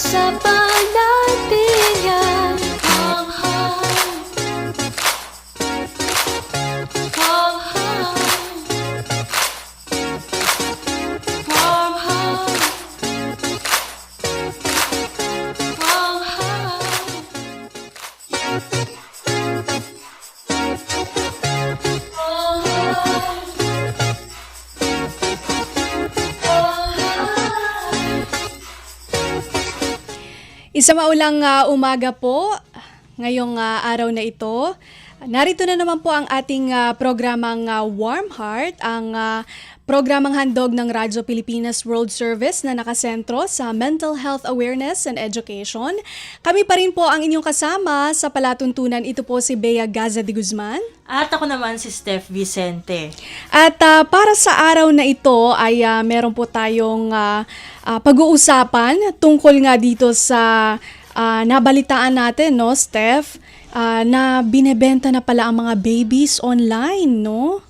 Pag-usapan natin yan. Warm heart. Warm heart. Warm heart. Warm Isang maulang umaga po ngayong araw na ito. Narito na naman po ang ating programang Warm Heart, ang programang handog ng Radyo Pilipinas World Service na nakasentro sa mental health awareness and education. Kami pa rin po ang inyong kasama sa palatuntunan. Ito po si Bea Gaza de Guzman. At ako naman si Steph Vicente. At para sa araw na ito ay meron po tayong pag-uusapan tungkol nga dito sa nabalitaan natin, no, Steph, na binebenta na pala ang mga babies online, no?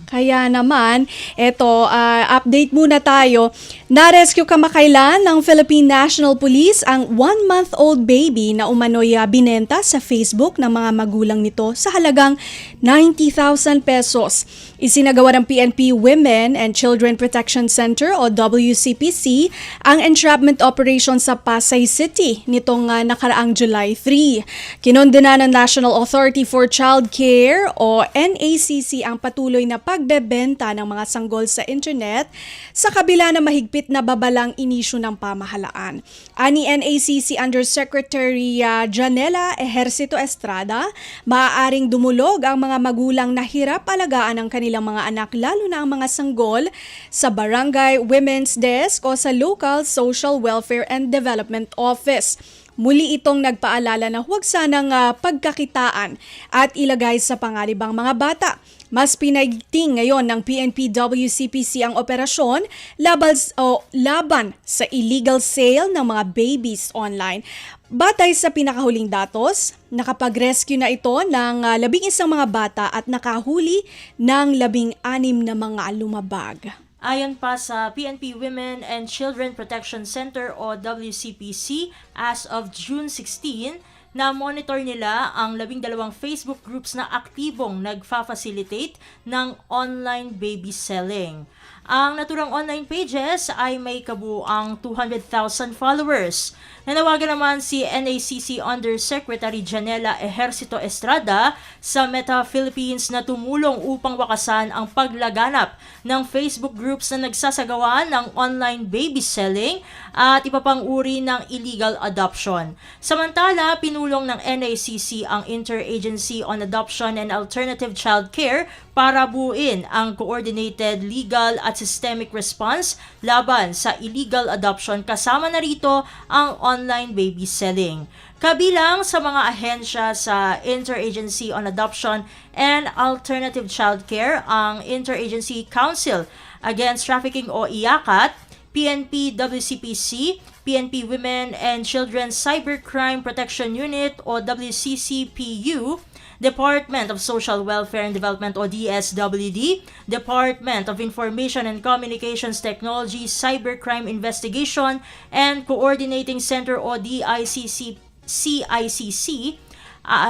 Kaya naman, eto, update muna tayo. Na-rescue kamakailan ng Philippine National Police ang 1-month-old baby na umano'y binenta sa Facebook ng mga magulang nito sa halagang 90,000 pesos. Isinagawa ng PNP Women and Children Protection Center o WCPC ang entrapment operation sa Pasay City nitong nakaraang July 3. Kinondena ng National Authority for Child Care o NACC ang patuloy na pagbebenta ng mga sanggol sa internet sa kabila na mahigpit na babalang inisyu ng pamahalaan. Ani NACC Undersecretary Janela Ejercito Estrada, maaaring dumulog ang mga magulang na hirap alagaan ang kanilang mga anak, lalo na ang mga sanggol sa Barangay Women's Desk o sa Local Social Welfare and Development Office. Muli itong nagpaalala na huwag sanang pagkakitaan at ilagay sa pangalibang mga bata. Mas pinagting ngayon ng PNP WCPC ang operasyon laban sa illegal sale ng mga babies online. Batay sa pinakahuling datos, nakapag-rescue na ito ng 11 mga bata at nakahuli ng 16 na mga lumabag. Ayon pa sa PNP Women and Children Protection Center o WCPC, as of June 16, na-monitor nila ang 12 Facebook groups na aktibong nagfa-facilitate ng online baby selling. Ang naturang online pages ay may kabuuang 200,000 followers. Nanawagan naman si NACC Undersecretary Janela Ejercito Estrada sa Meta Philippines na tumulong upang wakasan ang paglaganap ng Facebook groups na nagsasagawa ng online baby selling at iba pang uri ng illegal adoption. Samantala, pinulong ng NACC ang Interagency on Adoption and Alternative Child Care para buuin ang coordinated legal at systemic response laban sa illegal adoption, kasama na rito ang online baby selling. Kabilang sa mga ahensya sa Interagency on Adoption and Alternative Child Care ang Interagency Council Against Trafficking o IACAT, PNP WCPC, PNP Women and Children Cybercrime Protection Unit o WCCPU, Department of Social Welfare and Development o DSWD, Department of Information and Communications Technology Cybercrime Investigation and Coordinating Center o DICC,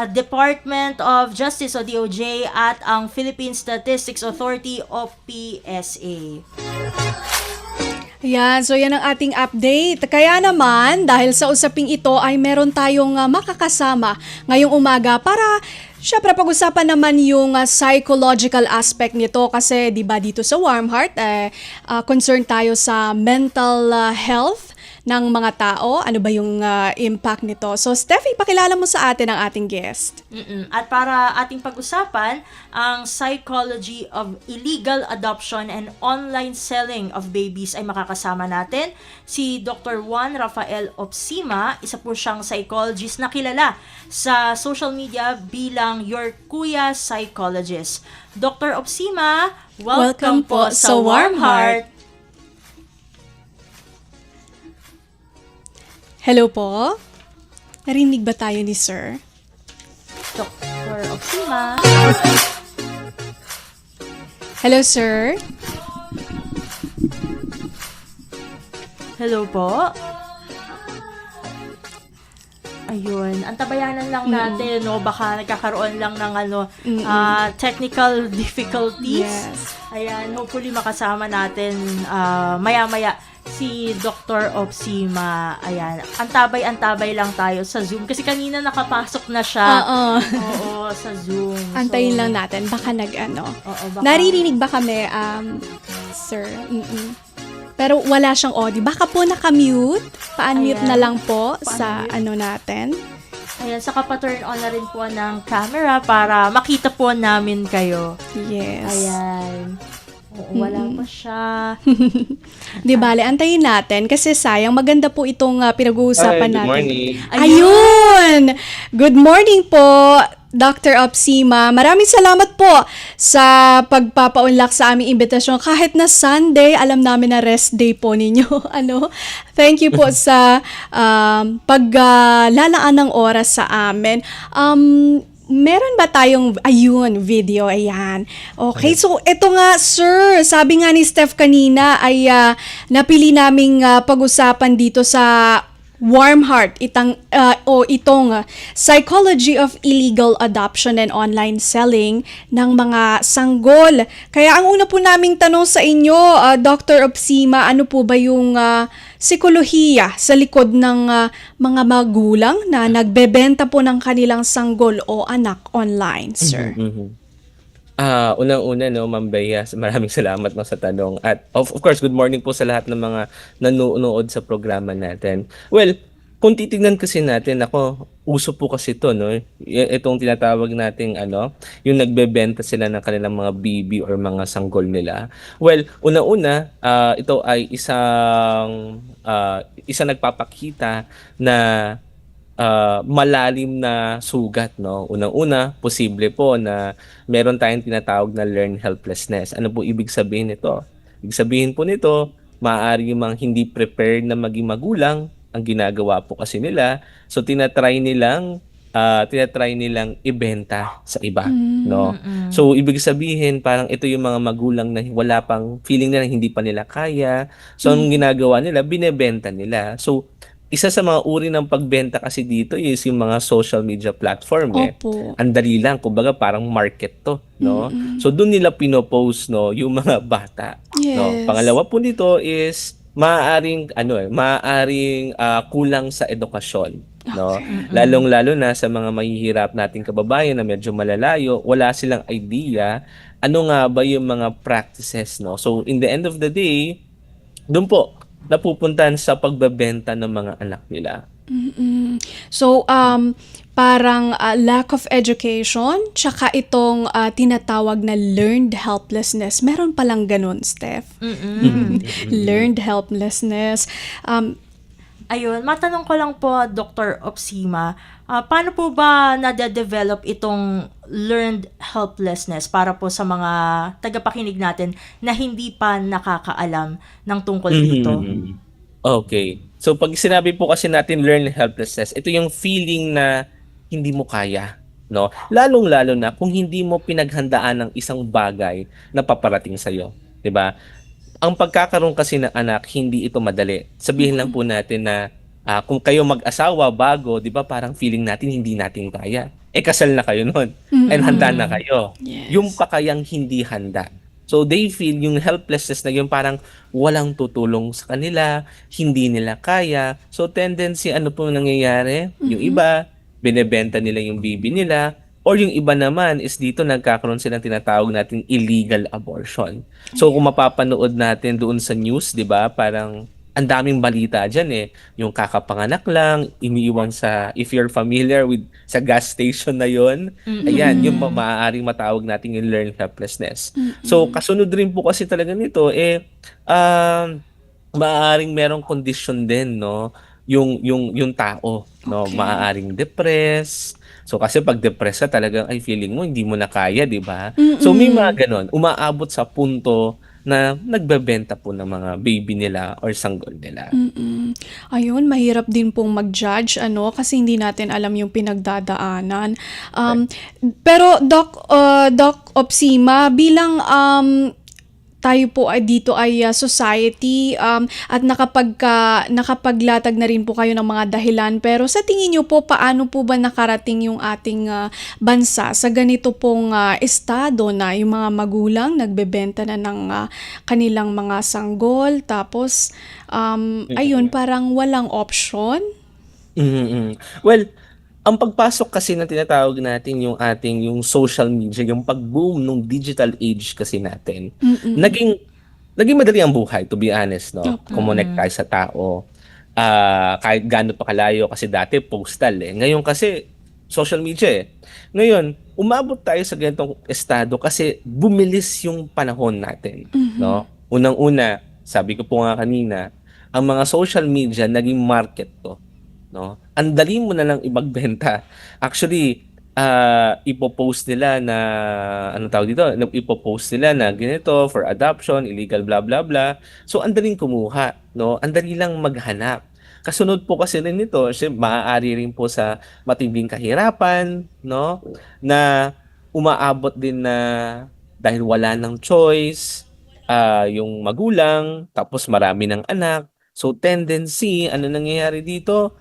Department of Justice o DOJ at ang Philippine Statistics Authority o PSA. Yan, so yan ang ating update. Kaya naman, dahil sa usaping ito ay meron tayong makakasama ngayong umaga para syempre pag-usapan naman yung psychological aspect nito kasi 'di ba dito sa Warm Heart concern tayo sa mental health ng mga tao. Ano ba yung impact nito? So Steffi, pakilala mo sa atin ang ating guest. At para ating pag-usapan ang psychology of illegal adoption and online selling of babies ay makakasama natin si Dr. Juan Rafael Opsima. Isa po siyang psychologist na kilala sa social media bilang Your Kuya Psychologist. Dr. Opsima, welcome po sa Warm Heart. Hello po. Narinig ba tayo ni Sir? Dr. Opsima. Hello, Sir. Hello po. Ayun, antabayanan lang natin, no? Baka nagkakaroon lang ng technical difficulties. Yes. Ayan, hopefully makasama natin maya-maya si Dr. Opsima. Ayan, antabay-antabay lang tayo sa Zoom. Kasi kanina nakapasok na siya. Oo, sa Zoom. Antayin So, lang natin. Baka Oo, baka- naririnig ba kami, sir? Pero wala siyang audio. Baka po nakamute. Pa-unmute Ayan. na lang po sa Pa-unmute. natin. Ayan, saka pa-turn on na rin po ng camera para makita po namin kayo. Yes. Ayan. Oo, wala pa siya. Di bale, antayin natin kasi sayang maganda po itong pinag-uusapan Hi, good natin. morning. Ayun! Good morning po, Dr. Opsima. Maraming salamat po sa pagpapaunlak sa aming imbitasyon. Kahit na Sunday, alam namin na rest day po ninyo. Thank you po sa paglalaan ng oras sa amin. Meron ba tayong, video, ayan. Okay, so ito nga, sir, sabi nga ni Steph kanina ay napili naming pag-usapan dito sa Warm Heart, itong Psychology of Illegal Adoption and Online Selling ng mga sanggol. Kaya ang una po naming tanong sa inyo, Dr. Opsima, ano po ba yung psikolohiya sa likod ng mga magulang na nagbebenta po ng kanilang sanggol o anak online, sir? Unang-una, no, Ma'am Bea, maraming salamat no, sa tanong. At of course, good morning po sa lahat ng mga nanonood sa programa natin. Well, kung titignan kasi natin, uso po kasi ito, no? Itong tinatawag nating yung nagbebenta sila ng kanilang mga baby or mga sanggol nila. Well, una-una, ito ay isang nagpapakita na malalim na sugat, no? Unang-una, posible po na meron tayong tinatawag na learned helplessness. Ano po ibig sabihin nito? Ibig sabihin po nito, maaari mang hindi prepared na maging magulang ang ginagawa po kasi nila. So tinatry nilang ibenta sa iba, no? So ibig sabihin parang ito yung mga magulang na wala pang feeling nila hindi pa nila kaya. So ang ginagawa nila, binebenta nila. So isa sa mga uri ng pagbenta kasi dito is yung mga social media platform Opo. Ang dali lang, kumbaga parang market to, no? So doon nila pinopost, no, yung mga bata, no? Yes. Pangalawa po nito is maaaring kulang sa edukasyon, no? Lalong-lalo na sa mga mahihirap nating kababayan na medyo malalayo, wala silang idea ano nga ba yung mga practices, no? So in the end of the day, doon po napupuntahan sa pagbebenta ng mga anak nila. So, parang lack of education, tsaka itong tinatawag na learned helplessness. Meron palang ganun, Steph. Learned helplessness. Ayun, matanong ko lang po, Dr. Opsima, paano po ba nade-develop itong learned helplessness para po sa mga tagapakinig natin na hindi pa nakakaalam ng tungkol dito? Okay. So pag sinabi po kasi natin learned helplessness, ito yung feeling na hindi mo kaya, no? Lalong-lalo na kung hindi mo pinaghandaan ng isang bagay na paparating sa iyo, 'di ba? Ang pagkakaroon kasi ng anak, hindi ito madali. Sabihin lang po natin na kung kayo mag-asawa bago, 'di ba, parang feeling natin hindi natin kaya. Kasal na kayo noon. And handa na kayo. Yes. Yung pakayang hindi handa. So they feel yung helplessness na yung parang walang tutulong sa kanila, hindi nila kaya. So tendency ano po nangyayari? Yung iba, binebenta nila yung baby nila. Or yung iba naman is dito nagkakaroon silang tinatawag natin illegal abortion. So kung mapapanood natin doon sa news, 'di ba? Parang ang daming balita diyan yung kakapanganak lang, iniiwan sa, if you're familiar with sa gas station na 'yon, ayan, yung maaaring matawag natin yung learned helplessness. So kasunod rin po kasi talaga nito maaaring merong condition din, no? Yung tao, no, Okay. maaaring depressed. So kasi pag depressed ka talagang ay feeling mo hindi mo na kaya, 'di ba? So may mga ganon, umaabot sa punto na nagbebenta po ng mga baby nila or sanggol nila. Ayun, mahirap din pong mag-judge, kasi hindi natin alam yung pinagdadaanan. Pero Doc Opsima, bilang tayo po ay dito ay society, at nakapaglatag na rin po kayo ng mga dahilan. Pero sa tingin niyo po, paano po ba nakarating yung ating bansa sa ganito pong estado na yung mga magulang nagbebenta na ng kanilang mga sanggol, tapos ayun, parang walang option? Well, ang pagpasok kasi na tinatawag natin yung social media, yung pag-boom nung digital age kasi natin, naging madali ang buhay, to be honest, no? Kumonect tayo sa tao. Kahit gaano pa kalayo, kasi dati postal eh. Ngayon kasi social media eh. Ngayon, umabot tayo sa ganitong estado kasi bumilis yung panahon natin, no? Unang-una, sabi ko po nga kanina, ang mga social media naging market to, no? Ang dali mo na lang ipagbenta. Actually, ipopost nila na ano tawag dito, ipopost nila na ganito for adoption, illegal blah blah blah. So ang daling kumuha, no? Ang dali lang maghanap. Kasunod po kasi rin nito, maaari rin po sa matinding kahirapan, no? Na umaabot din na dahil wala ng choice, yung magulang, tapos marami ng anak. So tendency, ano nangyayari dito?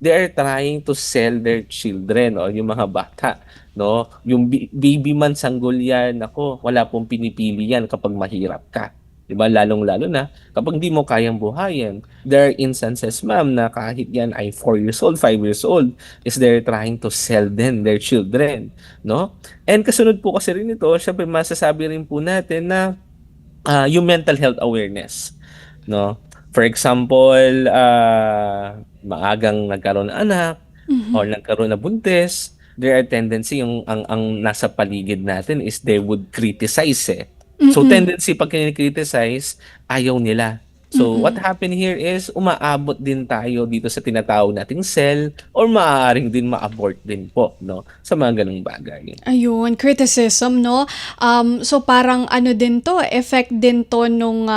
They are trying to sell their children o yung mga bata, no? Yung baby man sanggol yan, ako, wala pong pinipili yan kapag mahirap ka. 'Di ba? Lalong-lalo na kapag hindi mo kayang buhayin. There are instances, ma'am, na kahit yan ay 4 years old, 5 years old, is they're trying to sell them their children, no? And kasunod po kasi rin ito, syempre masasabi rin po natin na yung mental health awareness, no? For example, maagang nagkaroon ng anak or nagkaroon na buntis, there are tendency ang nasa paligid natin is they would criticize eh. So tendency pag kini-criticize, ayaw nila. So what happened here is umaabot din tayo dito sa tinatawag nating cell or maaaring din ma-abort din po, no, sa mga ganung bagay. Ayun, criticism, no? So parang ano din to, effect din to nung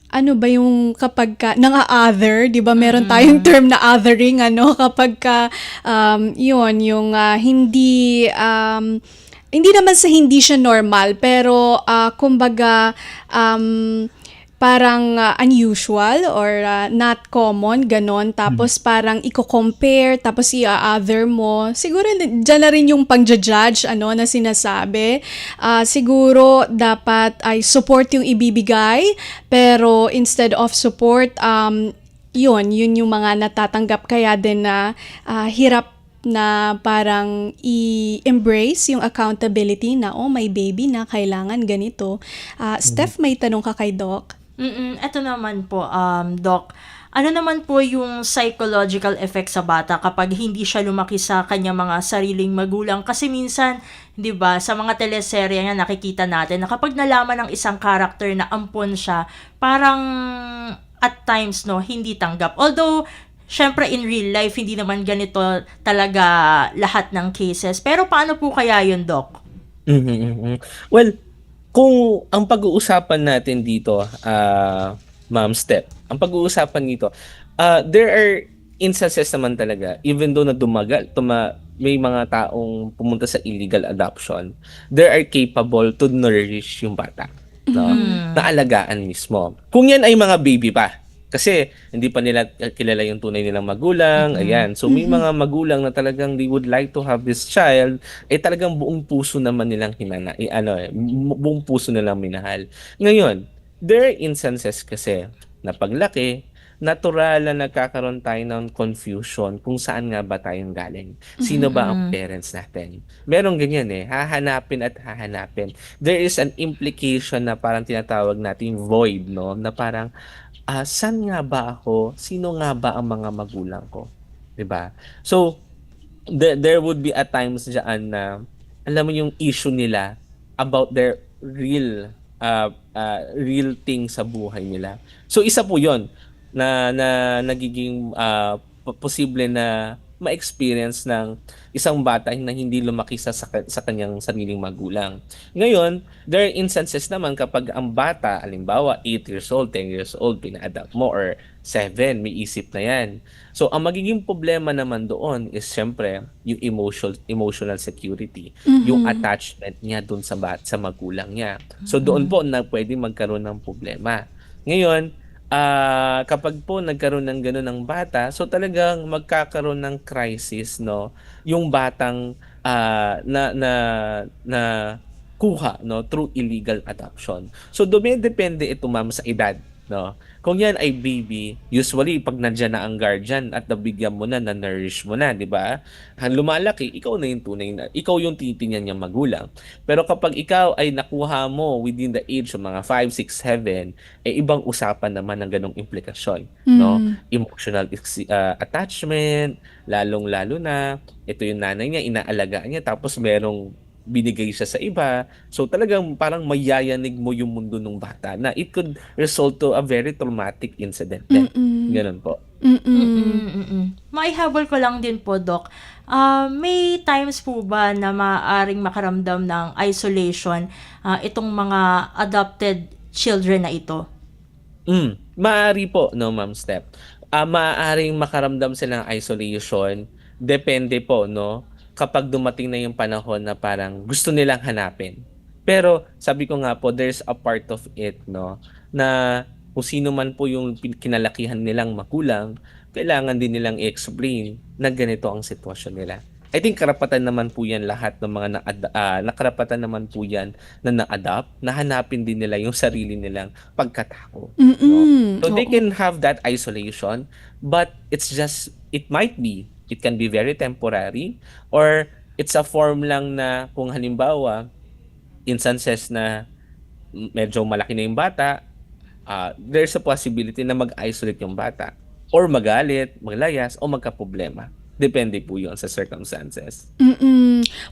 ano ba yung kapag ka, other, di ba? Meron tayong term na othering, ano? Kapag ka, yun, yung hindi naman sa hindi siya normal, pero kumbaga, parang unusual or not common, ganon. Tapos parang i-compare, tapos i-other mo. Siguro dyan na rin yung pang-judge na sinasabi. Siguro dapat ay support yung ibibigay, pero instead of support, yun yung mga natatanggap, kaya din na hirap na parang i-embrace yung accountability na, oh, may baby na, kailangan ganito. Steph, may tanong ka kay Doc? Ito naman po, Doc. Ano naman po yung psychological effect sa bata kapag hindi siya lumaki sa kanyang mga sariling magulang? Kasi minsan, 'di ba, sa mga teleserye nga nakikita natin na kapag nalaman ng isang character na ampon siya, parang at times hindi tanggap. Although syempre in real life hindi naman ganito talaga lahat ng cases. Pero paano po kaya yun, Doc? Well, kung ang pag-uusapan natin dito, Ma'am Steph, ang pag-uusapan dito, there are instances naman talaga, even though na may mga taong pumunta sa illegal adoption, they are capable to nourish yung bata, no? Naalagaan mismo. Kung yan ay mga baby pa, kasi hindi pa nila kilala yung tunay nilang magulang, ayan. So may mga magulang na talagang they would like to have this child, talagang buong puso naman nilang buong puso nilang minahal. Ngayon, there are instances kasi na paglaki, natural na nagkakaroon tayo ng confusion kung saan nga ba tayong galing. Sino ba ang parents natin? Merong ganyan hahanapin at hahanapin. There is an implication na parang tinatawag natin void, no? Na parang, saan nga ba ako? Sino nga ba ang mga magulang ko? 'Di ba? So, there would be at times diyan na, alam mo yung issue nila about their real thing sa buhay nila. So isa po 'yon na nagiging posible na ma-experience ng isang bata na hindi lumaki sa kanyang sariling magulang. Ngayon, there are instances naman kapag ang bata, halimbawa 8 years old, 10 years old, pina-adopt mo, or 7, may isip na yan. So, ang magiging problema naman doon is syempre yung emotional security, yung attachment niya doon sa magulang niya. So, doon po na pwede magkaroon ng problema. Ngayon, kapag po nagkaroon ng gano'n ng bata, so talagang magkakaroon ng crisis, no? Yung batang na na kuha, no, through illegal adoption. So dumedepende ito, ma'am, sa edad, no? Kung yan ay baby, usually pag nandiyan na ang guardian at nabigyan mo na, na-nourish mo na, di ba? Lumalaki, ikaw na yung tunay na, ikaw yung titingnan niyang magulang. Pero kapag ikaw ay nakuha mo within the age of mga 5, 6, 7, ibang usapan naman ng ganong implikasyon, no? Emotional attachment, lalong-lalo na, ito yung nanay niya, inaalagaan niya, tapos merong binigay siya sa iba. So talagang parang mayayanig mo yung mundo ng bata na it could result to a very traumatic incident din. Ganun po. Maihabol ko lang din po, Doc. May times po ba na maaaring makaramdam ng isolation itong mga adopted children na ito? Maaari po, no, Ma'am Steph. Maaaring makaramdam sila ng isolation. Depende po, no? Kapag dumating na yung panahon na parang gusto nilang hanapin. Pero sabi ko nga po, there's a part of it, no, na kung sino man po yung kinalakihan nilang magulang, kailangan din nilang i-explain na ganito ang sitwasyon nila. I think karapatan naman po yan lahat ng mga nakarapatan naman po yan na na-adopt, na hanapin din nila yung sarili nilang pagkatao. No? So they can have that isolation, but it can be very temporary, or it's a form lang na kung halimbawa, instances na medyo malaki na yung bata, there's a possibility na mag-isolate yung bata, or magalit, maglayas, o magkaproblema. Depende po yun sa circumstances.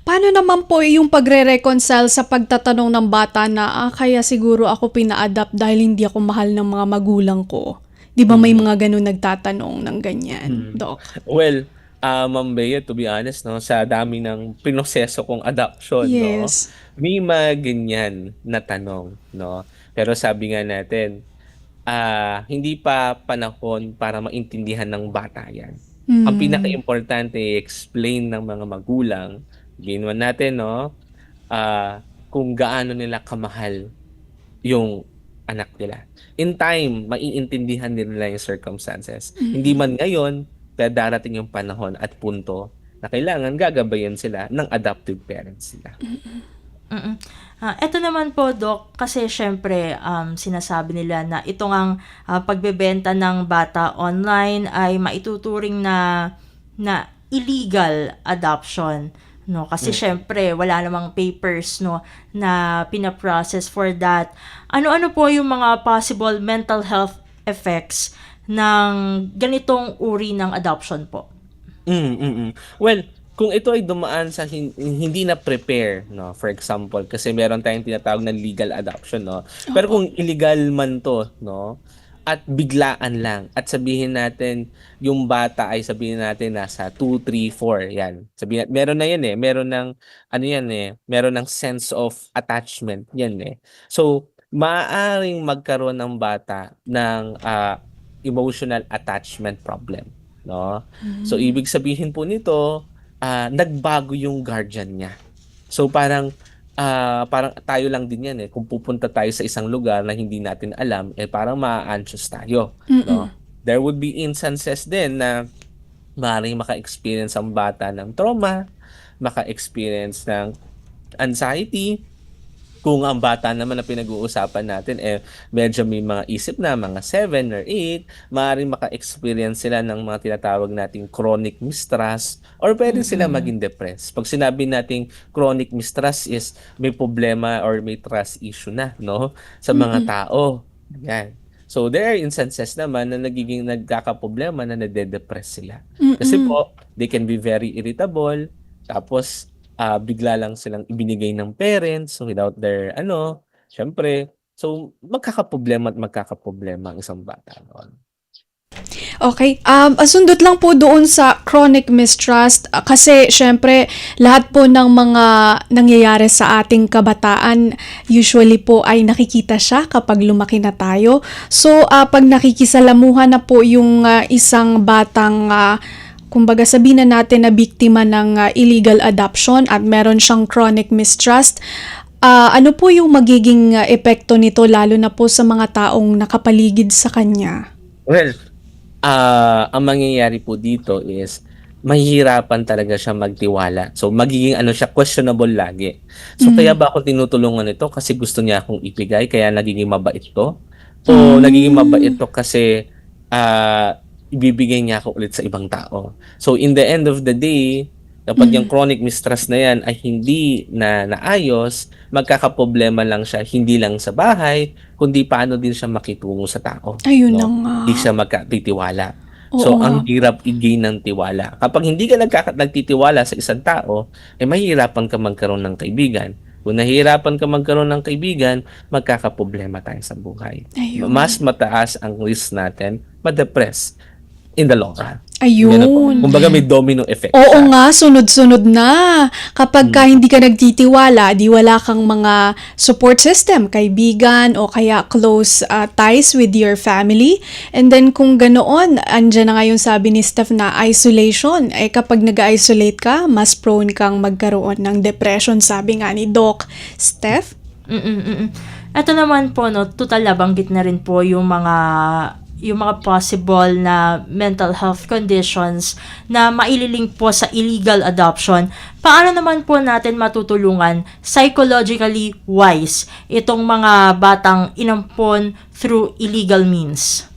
Paano naman po yung pagre-reconcile sa pagtatanong ng bata na kaya siguro ako pina-adopt dahil hindi ako mahal ng mga magulang ko? Di ba may mga ganun nagtatanong ng ganyan, Doc? Well, Ma'am Bea, to be honest, no, sa dami ng pinoseso kong adoption, no, Yes. may mga ganyan na tanong, no. Pero sabi nga natin, hindi pa panahon para maintindihan ng bata yan. Ang pinaka-importante i-explain ng mga magulang, ginawa natin, no, kung gaano nila kamahal yung anak nila. In time, maiintindihan din nila yung circumstances. Hindi man ngayon, pero darating yung panahon at punto na kailangan gagabayan sila ng adoptive parents nila. Ito naman po, Doc, kasi syempre sinasabi nila na itong ang pagbebenta ng bata online ay maituturing na illegal adoption, no? Kasi syempre wala namang papers, no, na pina-process for that. Ano-ano po yung mga possible mental health effects ng ganitong uri ng adoption po? Well, kung ito ay dumaan sa hindi na prepare, no, for example, kasi meron tayong tinatawag na legal adoption, no. Pero kung illegal man to, no, at biglaan lang, at sabihin natin yung bata ay sabihin natin nasa 2, 3, 4, yan. Sabihin meron na yan meron ng meron ng sense of attachment yan So, maaaring magkaroon ng bata ng emotional attachment problem, no? So ibig sabihin po nito, nagbago yung guardian niya. So parang tayo lang din yan kung pupunta tayo sa isang lugar na hindi natin alam, parang ma-anxious tayo, no? There would be instances din na maaaring maka-experience ang bata ng trauma, maka-experience ng anxiety. Kung ang bata naman na pinag-uusapan natin medyo may mga isip na, mga 7 or 8, maaaring maka-experience sila ng mga tinatawag nating chronic mistrust, or pwede sila maging depressed. Pag sinabi nating chronic mistrust is may problema or may trust issue na, no, sa mga tao. Yan. So there are instances naman na nagkakaproblema na nade-depress sila. Kasi po, they can be very irritable, tapos bigla lang silang ibinigay ng parents without their syempre, so magkakaproblema ang isang bata noon. Okay. Sundot lang po doon sa chronic mistrust kasi syempre lahat po ng mga nangyayari sa ating kabataan usually po ay nakikita siya kapag lumaki na tayo. So, pag nakikisalamuhan na po yung isang batang kumbaga sabihin na natin na biktima ng illegal adoption at meron siyang chronic mistrust, ano po yung magiging epekto nito lalo na po sa mga taong nakapaligid sa kanya? Well, ang mangyayari po dito is mahihirapan talaga siya magtiwala. So, magiging siya, questionable lagi. So, kaya ba ako tinutulungan ito? Kasi gusto niya akong ibigay, kaya nagiging mabait to? O nagiging mabait to kasi ibibigay niya ako ulit sa ibang tao? So, in the end of the day, kapag yung chronic mistrust na yan ay hindi na naayos, magkakaproblema lang siya, hindi lang sa bahay, kundi paano din siya makitungo sa tao. Ayun na nga. Hindi siya magkatitiwala. Oo So, nga. ang hirap i-gain ng tiwala. Kapag hindi ka nagtitiwala sa isang tao, mahihirapan ka magkaroon ng kaibigan. Kung nahihirapan ka magkaroon ng kaibigan, magkakaproblema tayo sa buhay. Ayun. Mas mataas ang risk natin ma-depress in the long run. Ayun. Ganun po. Kumbaga may domino effect Oo siya. nga, sunod-sunod na. Kapag ka hindi ka nagtitiwala, di wala kang mga support system, kaibigan o kaya close ties with your family. And then kung ganoon, andyan na nga yung sabi ni Steph na isolation. Kapag nag-isolate ka, mas prone kang magkaroon ng depression, sabi nga ni Doc. Steph? Ito naman po, total nabanggit na rin po yung mga possible na mental health conditions na maililink po sa illegal adoption. Paano naman po natin matutulungan psychologically wise itong mga batang inampon through illegal means?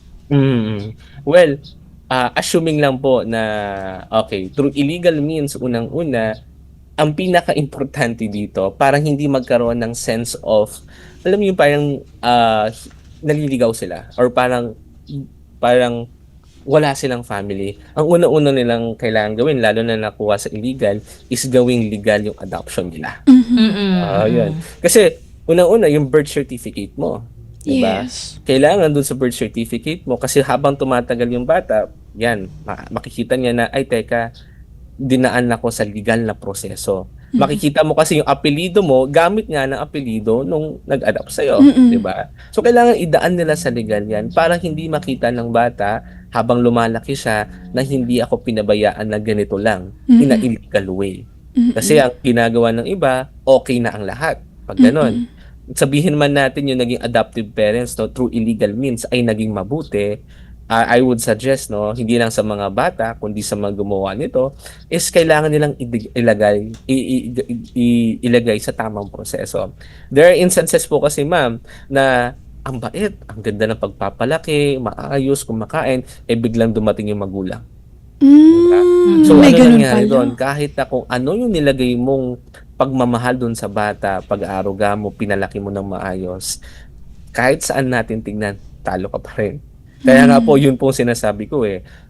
Well, assuming lang po na, okay, through illegal means, unang-una, ang pinaka-importante dito, parang hindi magkaroon ng sense of, alam mo yung parang naliligaw sila or parang wala silang family. Ang una-una nilang kailangan gawin, lalo na nakuha sa illegal, is gawing legal yung adoption nila. Yun. Kasi, unang-una, yung birth certificate mo. Diba? Yes. Kailangan dun sa birth certificate mo kasi habang tumatagal yung bata, yan, makikita niya na, ay teka, dinaan ako sa legal na proseso. Makikita mo kasi yung apelido mo, gamit nga ng apelido nung nag-adopt sa'yo. Diba? So, kailangan idaan nila sa legal yan para hindi makita ng bata habang lumalaki siya na hindi ako pinabayaan na ganito lang, in a illegal way. Kasi ang ginagawa ng iba, okay na ang lahat. Pag ganon. Sabihin man natin yung naging adoptive parents through illegal means ay naging mabuti, I would suggest hindi lang sa mga bata kundi sa mga gumawa nito is kailangan nilang ilagay sa tamang proseso. There are instances po kasi ma'am na ang bait, ang ganda ng pagpapalaki, maayos, kumakain, biglang dumating yung magulang. So may ano ganun nangyari pala. doon? Kahit na kung ano yung nilagay mong pagmamahal doon sa bata, pag-aaruga mo, pinalaki mo ng maayos, kahit saan natin tignan, talo ka pa rin. Kaya nga po, yun po sinasabi ko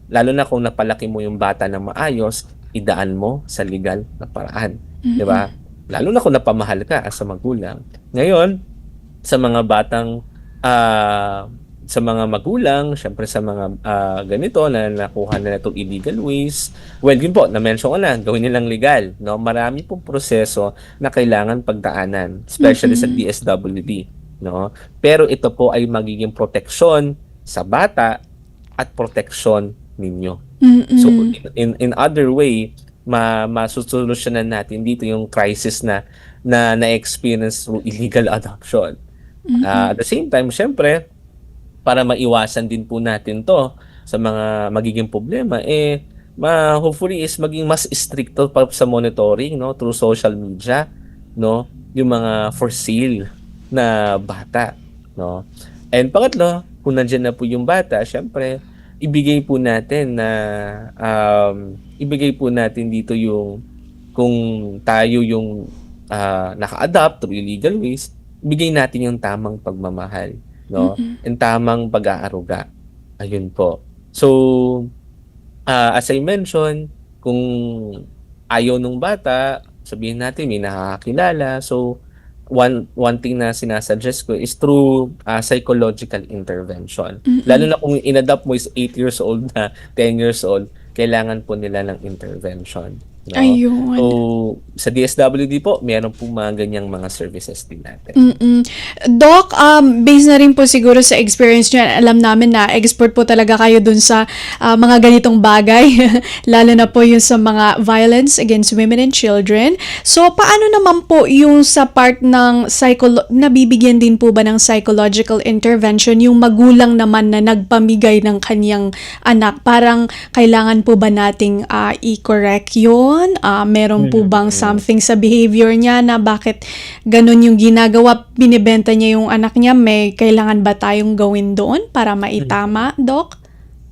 lalo na kung napalaki mo yung bata ng maayos, idaan mo sa legal na paraan. Di ba? Lalo na kung napamahal ka as a magulang. Ngayon, sa mga batang sa mga magulang, syempre sa mga ganito na nakuha na itong illegal ways, well, yun po, na-mention ko na, gawin nilang legal. Marami pong proseso na kailangan pagdaanan, especially sa DSWD. Pero ito po ay magiging proteksyon sa bata at proteksyon ninyo. So, in other way, masusolusyonan natin dito yung crisis na na-experience through illegal adoption. At the same time, syempre, para maiwasan din po natin to sa mga magiging problema, hopefully is maging mas stricto pa sa monitoring through social media, yung mga for sale na bata. And pangatlo, kung nandiyan na po yung bata, syempre, ibigay po natin dito yung, kung tayo yung naka-adopt through illegal ways, ibigay natin yung tamang pagmamahal, and tamang pag-aaruga. Ayun po. So, as I mentioned, kung ayaw nung bata, sabihin natin may nakakakilala, so, one thing na sinasuggest ko is through psychological intervention. Lalo na kung in-adapt mo is 8 years old na 10 years old, kailangan po nila ng intervention. No? Ayun. So, sa DSWD po, meron po mga ganyang mga services din natin. Doc, based na rin po siguro sa experience nyo, alam namin na expert po talaga kayo dun sa mga ganitong bagay, lalo na po yung sa mga violence against women and children. So, paano naman po yung sa part ng nabibigyan din po ba ng psychological intervention yung magulang naman na nagpamigay ng kanyang anak? Parang kailangan po ba nating i-correct yun? Meron po bang something sa behavior niya na bakit ganun yung ginagawa, binibenta niya yung anak niya, may kailangan ba tayong gawin doon para maitama, Doc?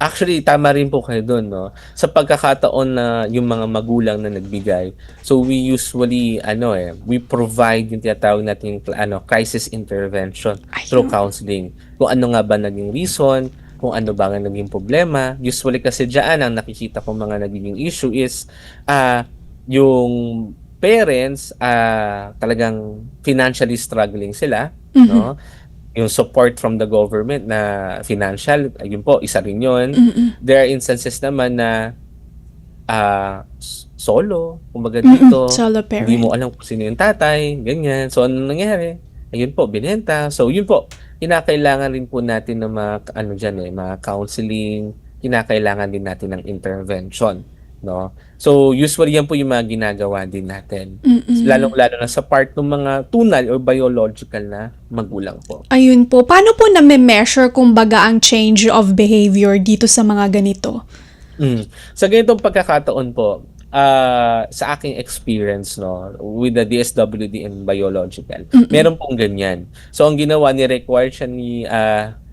Actually, tama rin po kayo doon, no? Sa pagkakataon na yung mga magulang na nagbigay, so we usually, we provide yung tinatawag natin, crisis intervention through counseling. Kung ano nga ba naging reason, kung ano ba nga naging problema. Usually kasi dyan, ang nakikita ko mga nagiging issue is, yung parents, talagang financially struggling sila, no? Yung support from the government na financial, ayun po, isa rin yun. There are instances naman na solo, kumbaga dito, Solo parent. hindi mo alam kung sino yung tatay, ganyan. So, ano nangyari? Ayun po, binenta. So, yun po, kinakailangan rin po natin ng mga counseling, kinakailangan din natin ng intervention, no? So, usually yan po yung mga ginagawa din natin. Lalong-lalo na sa part ng mga tunal or biological na magulang po. Ayun po. Paano po na-measure kumbaga ang change of behavior dito sa mga ganito? Sa ganitong pagkakataon po, sa aking experience, no, with the DSWD and biological, meron pong ganyan. So, ang ginawa ni require siya ni,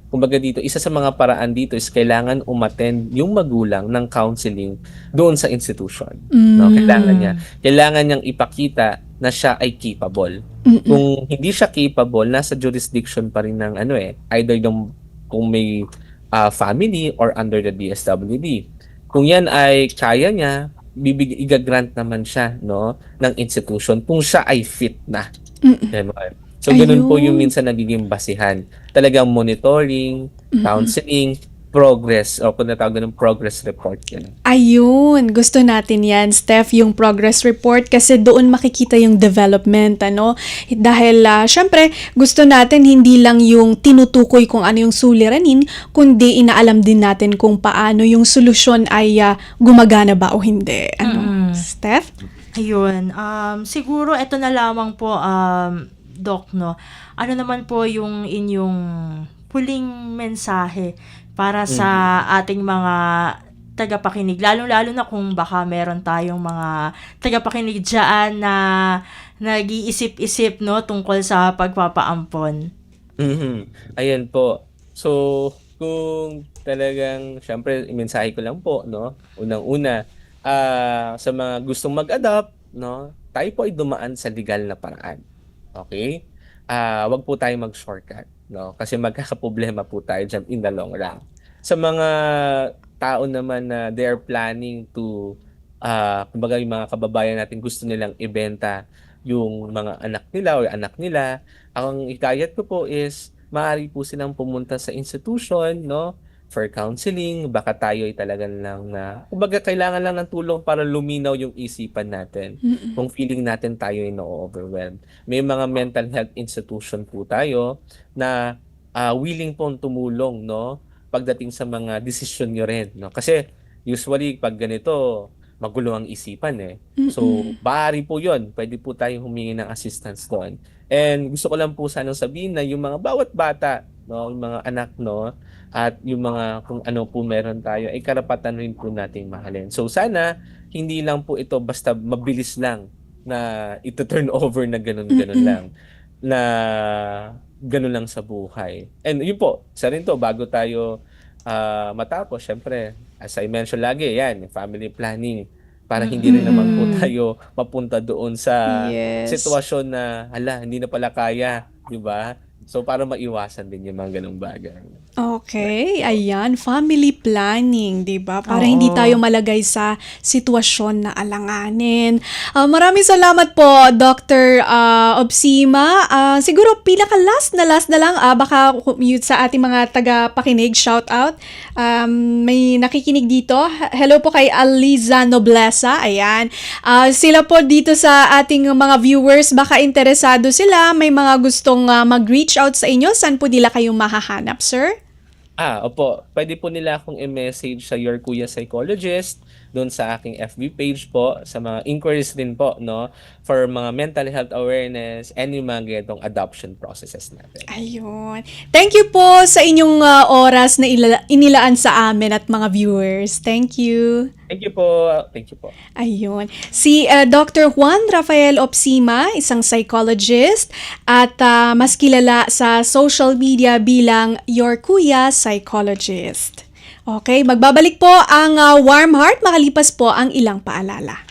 kumbaga dito, isa sa mga paraan dito is kailangan umattend yung magulang ng counseling doon sa institution. No, kailangan niyang ipakita na siya ay capable. Kung hindi siya capable, nasa jurisdiction pa rin ng either kung may family or under the DSWD. Kung yan ay kaya niya, igagrant naman siya, no, ng institution kung siya ay fit na. So, ganun po yung minsan nagiging basihan. Talagang monitoring, counseling, progress, o kung natawag ng progress report yan. Ayun, gusto natin yan, Steph, yung progress report kasi doon makikita yung development, Dahil, syempre, gusto natin hindi lang yung tinutukoy kung ano yung suliranin, kundi inaalam din natin kung paano yung solusyon ay gumagana ba o hindi. Steph? Ayun. Siguro, ito na lamang po, Doc, no? Ano naman po yung inyong huling mensahe para sa ating mga tagapakinig, lalo-lalo na kung baka meron tayong mga tagapakinig dyan na nag-iisip-isip, no, tungkol sa pagpapaampon. Ayan po. So, kung talagang, syempre, mensahe ko lang po, no, unang-una, sa mga gustong mag-adopt, no, tayo po ay dumaan sa legal na paraan. Okay? Wag po tayo mag-shortcut, no? Kasi magkakaproblema po tayo dyan in the long run. Sa mga tao naman na they are planning to, kumbaga yung mga kababayan natin gusto nilang ibenta yung mga anak nila o anak nila, ang hikayat ko po is, maaari po silang pumunta sa institution, no? For counseling, baka tayo ay talagang lang na, kumbaga kailangan lang ng tulong para luminaw yung isipan natin. Kung feeling natin tayo ay na-overwhelmed. May mga mental health institution po tayo na willing pong tumulong, no? Pagdating sa mga decision nyo rin, no? Kasi usually pag ganito, magulo ang isipan So, maaari po yun. Pwede po tayong humingi ng assistance doon. And gusto ko lang po sanang sabihin na yung mga bawat bata, no, yung mga anak, no, at yung mga kung ano po meron tayo ay karapatan rin po nating mahalin. So sana hindi lang po ito basta mabilis lang na ito turn over na ganun-ganun lang, na ganun lang sa buhay. And yun po, isa rin to bago tayo matapos, syempre, as I mentioned lagi, yan, family planning para hindi rin naman po tayo mapunta doon sa sitwasyon na hindi na pala kaya, di ba? So, para maiwasan din yung mga ganung bagay. Okay, ayan, family planning, 'di ba? Para Oo. hindi tayo malagay sa sitwasyon na alanganin. Maraming salamat po, Dr. Obsima. Siguro pinaka-last na lang, baka mute sa ating mga taga-pakinig, shout out. May nakikinig dito. Hello po kay Aliza Noblesa. Ayan. Sila po dito sa ating mga viewers, baka interesado sila, may mga gustong mag-reach out sa inyo. Saan po nila kayo mahahanap, sir? Opo. Pwede po nila akong i-message sa Your Kuya Psychologist, doon sa aking FB page po, sa mga inquiries din po, no? For mga mental health awareness and yung mga ganitong adoption processes natin. Ayun. Thank you po sa inyong oras na inilaan sa amin at mga viewers. Thank you. Thank you po. Thank you po. Ayun. Si Dr. Juan Rafael Obsima, isang psychologist at mas kilala sa social media bilang Your Kuya Psychologist. Okay, magbabalik po ang Warm Heart makalipas po ang ilang paalala.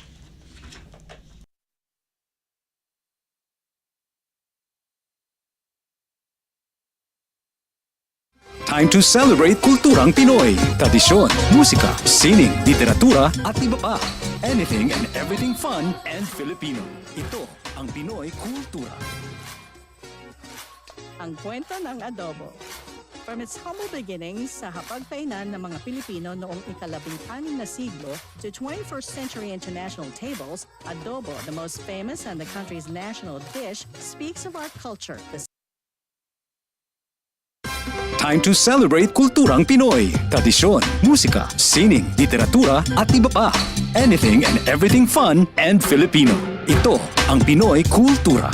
Time to celebrate kulturang Pinoy. Tradisyon, musika, sining, literatura at iba pa. Anything and everything fun and Filipino. Ito ang Pinoy Kultura. Ang kwento ng adobo. From its humble beginnings sa hapagkainan ng mga Pilipino noong ika-16 na siglo to 21st century international tables, adobo, the most famous and the country's national dish, speaks of our culture. Time to celebrate kulturang Pinoy. Tradisyon, musika, sining, literatura at iba pa. Anything and everything fun and Filipino. Ito ang Pinoy Kultura.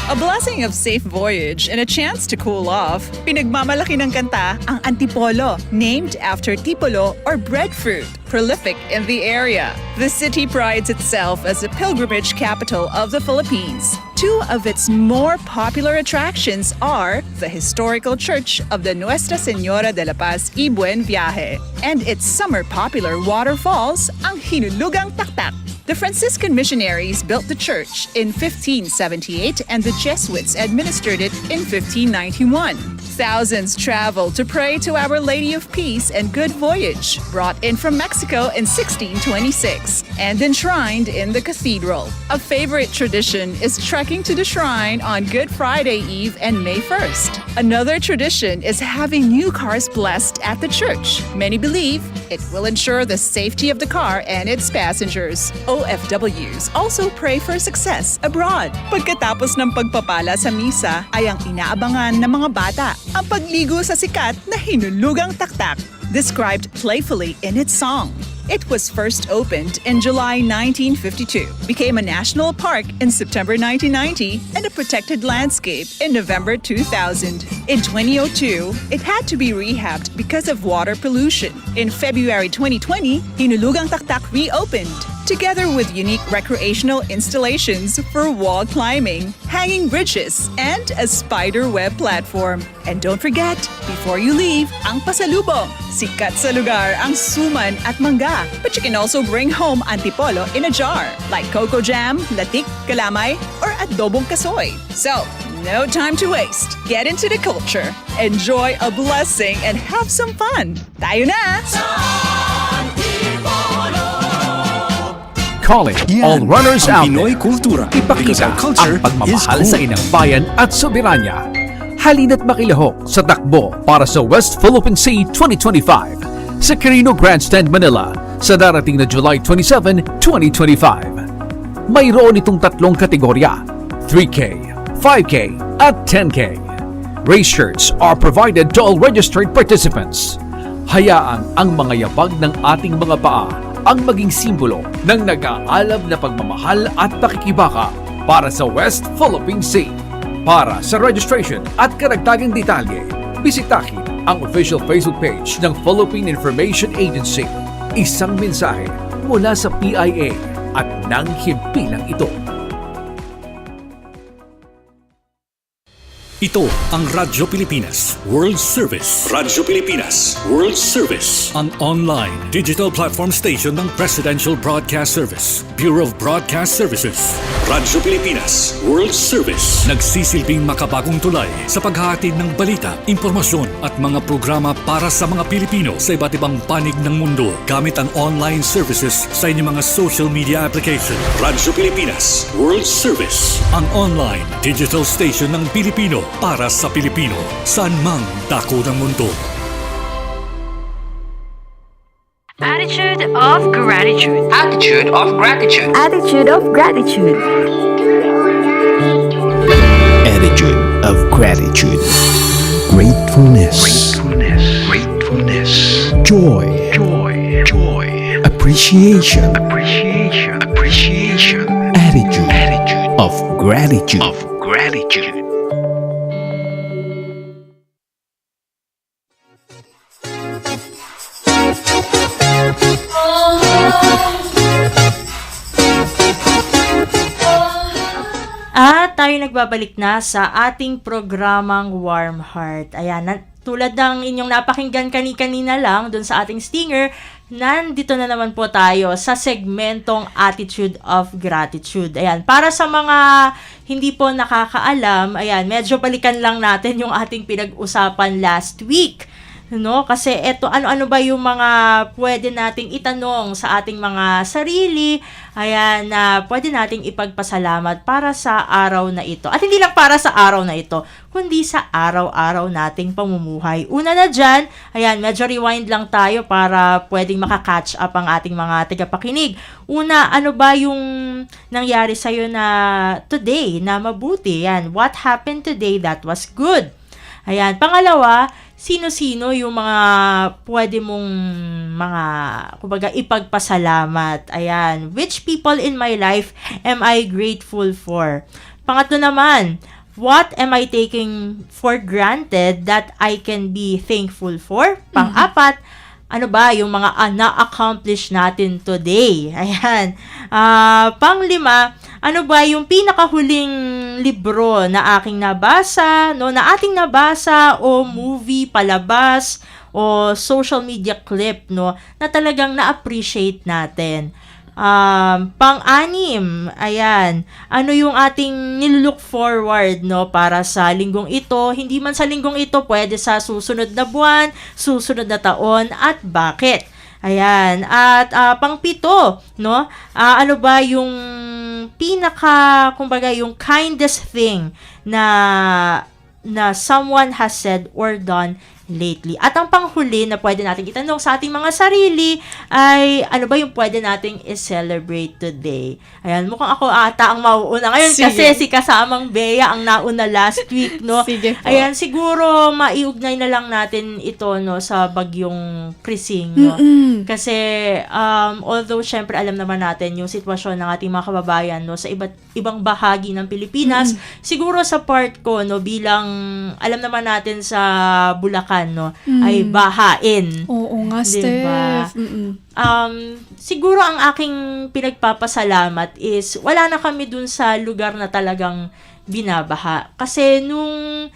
A blessing of safe voyage and a chance to cool off, pinagmamalaki ng kanta ang Antipolo, named after tipolo or breadfruit, prolific in the area. The city prides itself as the pilgrimage capital of the Philippines. Two of its more popular attractions are the historical church of the Nuestra Señora de la Paz y Buen Viaje and its summer popular waterfalls, ang Hinulugang Taktak. The Franciscan missionaries built the church in 1578 and the Jesuits administered it in 1591. Thousands traveled to pray to Our Lady of Peace and Good Voyage, brought in from Mexico in 1626 and enshrined in the cathedral. A favorite tradition is trekking to the shrine on Good Friday Eve and May 1st. Another tradition is having new cars blessed at the church. Many believe it will ensure the safety of the car and its passengers. OFWs also pray for success abroad. Pagkatapos ng pagpapala sa misa ay ang inaabangan ng mga bata ang pagligo sa sikat na Hinulugang Taktak, described playfully in its song. It was first opened in July 1952, became a national park in September 1990, and a protected landscape in November 2000. In 2002, it had to be rehabbed because of water pollution. In February 2020, Hinulugang Taktak reopened, together with unique recreational installations for wall climbing, hanging bridges, and a spider web platform. And don't forget, before you leave, ang pasalubong. Sikat sa lugar ang suman at mangga. But you can also bring home antipolo in a jar, like cocoa jam, latik, kalamay, or adobong kasoy. So, no time to waste. Get into the culture, enjoy a blessing, and have some fun. Tayo na! Calling all runners ang out Pinoy there. Kultura. Because Ipakita our culture ang pagmamahal is sa cool. inang bayan at soberanya. Halina't makilahok sa takbo para sa West Philippine Sea 2025 sa Quirino Grandstand, Manila sa darating na July 27, 2025. Mayroon itong tatlong kategorya, 3K, 5K, at 10K. Race shirts are provided to all registered participants. Hayaan ang mga yabag ng ating mga paa ang maging simbolo ng nag-aalab na pagmamahal at pakikibaka para sa West Philippine Sea. Para sa registration at karagdagang detalye, bisitahin ang official Facebook page ng Philippine Information Agency. Isang mensahe mula sa PIA at ng himpilang ito. Ito ang Radyo Pilipinas World Service. Radyo Pilipinas World Service. Ang online digital platform station ng Presidential Broadcast Service, Bureau of Broadcast Services. Radyo Pilipinas World Service. Nagsisilbing makabagong tulay sa paghahatid ng balita, impormasyon at mga programa para sa mga Pilipino sa iba't ibang panig ng mundo gamit ang online services sa inyong mga social media application. Radyo Pilipinas World Service. Ang online digital station ng Pilipino para sa Pilipino, saan mang dako ng mundo. Attitude of gratitude. Attitude of gratitude. Attitude of gratitude. Attitude of gratitude. Gratefulness. Gratefulness. Joy. Appreciation. Attitude of gratitude. At tayo nagbabalik na sa ating programang Warm Heart. Ayan, tulad ng inyong napakinggan kanina lang dun sa ating stinger, nandito na naman po tayo sa segmentong Attitude of Gratitude. Ayan, para sa mga hindi po nakakaalam, ayan, medyo balikan lang natin yung ating pinag-usapan last week. No? Kasi eto, ano-ano ba yung mga pwede nating itanong sa ating mga sarili, ayan, na pwede nating ipagpasalamat para sa araw na ito. At hindi lang para sa araw na ito, kundi sa araw-araw nating pamumuhay. Una na dyan, ayan, medyo rewind lang tayo para pwedeng makakatch up ang ating mga tagapakinig. Una, ano ba yung nangyari sa'yo na today na mabuti? Yan, what happened today that was good? Ayan, pangalawa, sino-sino yung mga pwede mong mga, kumbaga, ipagpasalamat. Ayan, which people in my life am I grateful for? Pangatlo naman, what am I taking for granted that I can be thankful for? Pang-apat, ano ba yung mga na-accomplish natin today? Ayan. Pang-lima, ano ba yung pinakahuling libro na aking nabasa, no, na ating nabasa o movie, palabas o social media clip, no, na talagang na-appreciate natin. Pang-anim, ayan, ano yung ating nilook forward, no, para sa linggong ito, hindi man sa linggong ito, pwede sa susunod na buwan, susunod na taon, at bakit? Ayan, at pang-pito, no, ano ba yung kumbaga, yung kindest thing na someone has said or done lately. At ang panghuli na pwede natin itanong sa ating mga sarili ay ano ba yung pwede nating i-celebrate today. Ayan, mukhang ako ata ang mauuna ngayon. Sige. Kasi si kasamang Bea ang nauna last week, no? Sige po. Ayan, siguro maiugnay na lang natin ito, no, sa bagyong Krising, no? Kasi although syempre alam naman natin yung sitwasyon ng ating mga kababayan, no, sa ibang bahagi ng Pilipinas, siguro sa part ko, no, bilang alam naman natin sa Bulacan, no, ay bahain. Oo nga, Diba? Steph. Siguro ang aking pinagpapasalamat is wala na kami dun sa lugar na talagang binabaha. Kasi nung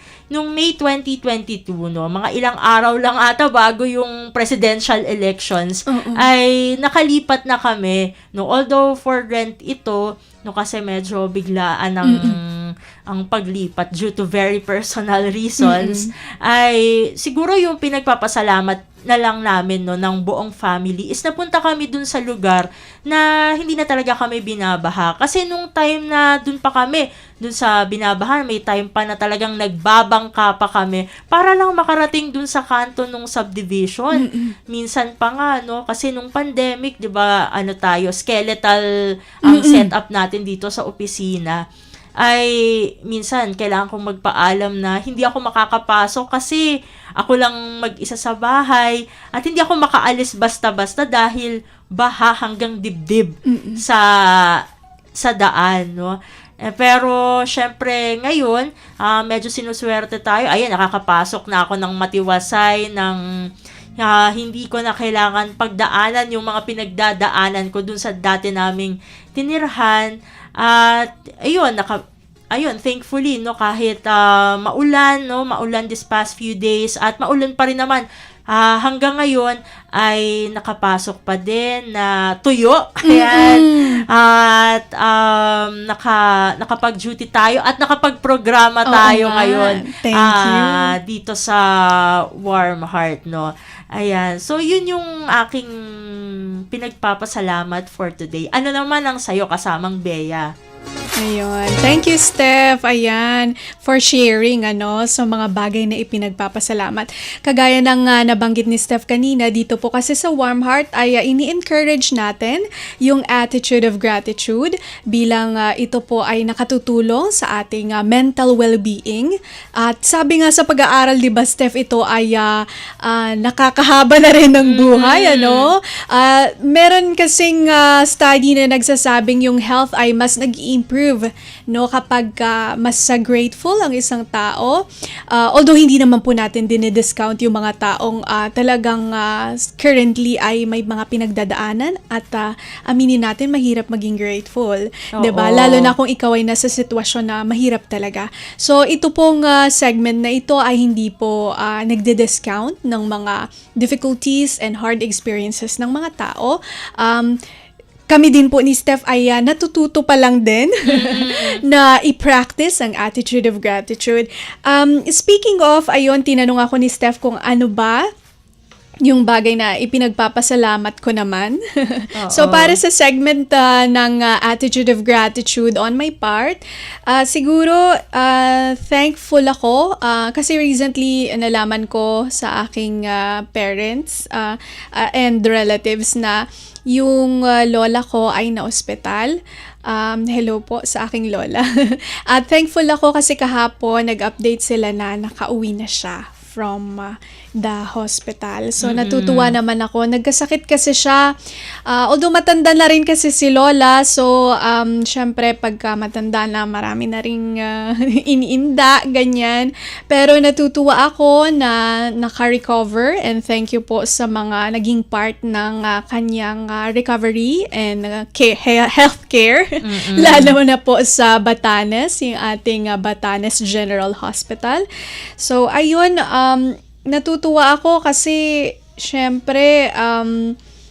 May 2022, no, mga ilang araw lang ata bago yung presidential elections, ay nakalipat na kami, no, although for rent ito, no, kasi medyo biglaan ang paglipat due to very personal reasons, ay siguro yung pinagpapasalamat na lang namin, no, ng buong family is napunta kami dun sa lugar na hindi na talaga kami binabaha. Kasi nung time na dun pa kami, dun sa binabaha, may time pa na talagang nagbabangka pa kami para lang makarating dun sa kanto nung subdivision. Minsan pa nga, no, kasi nung pandemic, 'di ba, ano tayo, skeletal ang setup natin dito sa opisina. Ay minsan kailangan kong magpaalam na hindi ako makakapasok kasi ako lang mag-isa sa bahay at hindi ako makaalis basta-basta dahil baha hanggang dibdib sa daan, no. Pero syempre ngayon medyo sinuswerte tayo. Ayan, nakakapasok na ako ng matiwasay, ng hindi ko na kailangan pagdaanan yung mga pinagdadaanan ko dun sa dati naming tinirhan. At ayun, ayun, thankfully, no, kahit maulan, no, maulan this past few days at maulan pa rin naman, hanggang ngayon ay nakapasok pa din na tuyo. Ayan. At nakapag-duty tayo at nakapag-programa tayo ngayon. Thank you. Dito sa Warm Heart, no. Ayan. So, yun yung aking pinagpapasalamat for today. Ano naman ang sayo kasamang Bea? Ayun. Thank you, Steph. Ayan, for sharing sa mga bagay na ipinagpapasalamat. Kagaya ng nabanggit ni Steph kanina, dito po kasi sa Warm Heart ay ini-encourage natin yung attitude of gratitude bilang ito po ay nakatutulong sa ating mental well-being. At sabi nga sa pag-aaral, di ba, Steph, ito ay nakakahaba na rin ng buhay, meron kasing study na nagsasabing yung health ay mas nag-improve kapag mas grateful ang isang tao. Although hindi naman po natin dinidiscount yung mga taong talagang currently ay may mga pinagdadaanan at aminin natin mahirap maging grateful. 'Di ba? Lalo na kung ikaw ay nasa sitwasyon na mahirap talaga. So ito pong segment na ito ay hindi po nagde-discount ng mga difficulties and hard experiences ng mga tao. Kami din po ni Steph ay natututo pa lang din na i-practice ang attitude of gratitude. Speaking of, ayun, tinanong ako ni Steph kung ano ba yung bagay na ipinagpapasalamat ko naman. So, para sa segment ng attitude of gratitude on my part, siguro thankful ako kasi recently nalaman ko sa aking parents and relatives na yung lola ko ay na-ospital. Hello po sa aking lola. At thankful ako kasi kahapon nag-update sila na nakauwi na siya from the hospital. So, natutuwa naman ako. Nagkasakit kasi siya. Although matanda na rin kasi si Lola, so, syempre, pagka matanda na, marami na rin iniinda, ganyan. Pero natutuwa ako na naka-recover and thank you po sa mga naging part ng kanyang recovery and healthcare. Lalo na po sa Batanes, yung ating Batanes General Hospital. So, ayun, natutuwa ako kasi syempre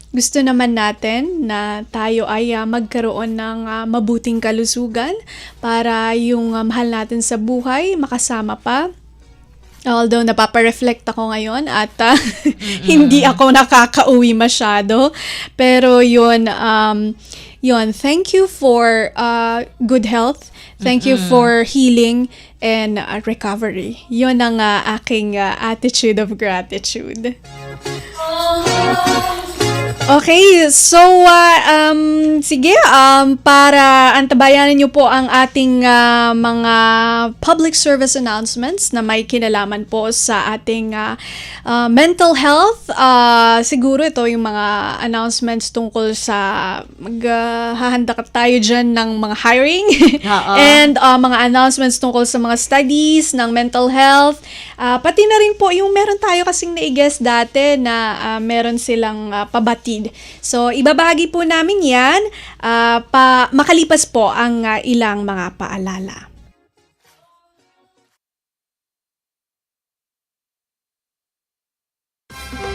gusto naman natin na tayo ay magkaroon ng mabuting kalusugan para yung mahal natin sa buhay makasama pa. Although napapa-reflect ako ngayon at hindi ako nakakauwi masyado. Pero yun, thank you for good health. Thank you for healing and recovery. Yun ang aking attitude of gratitude. Okay, so sige, para antabayanan niyo po ang ating mga public service announcements na may kinalaman po sa ating mental health. Siguro ito yung mga announcements tungkol sa maghahanda tayo dyan ng mga hiring and mga announcements tungkol sa mga studies ng mental health. Pati na rin po yung meron tayo kasing na-guess dati na meron silang pabatid. So, ibabahagi po namin yan makalipas po ang ilang mga paalala.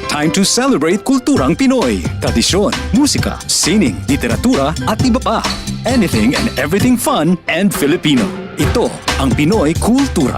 Time to celebrate kulturang Pinoy. Tradisyon, musika, sining, literatura at iba pa. Anything and everything fun and Filipino. Ito ang Pinoy Kultura.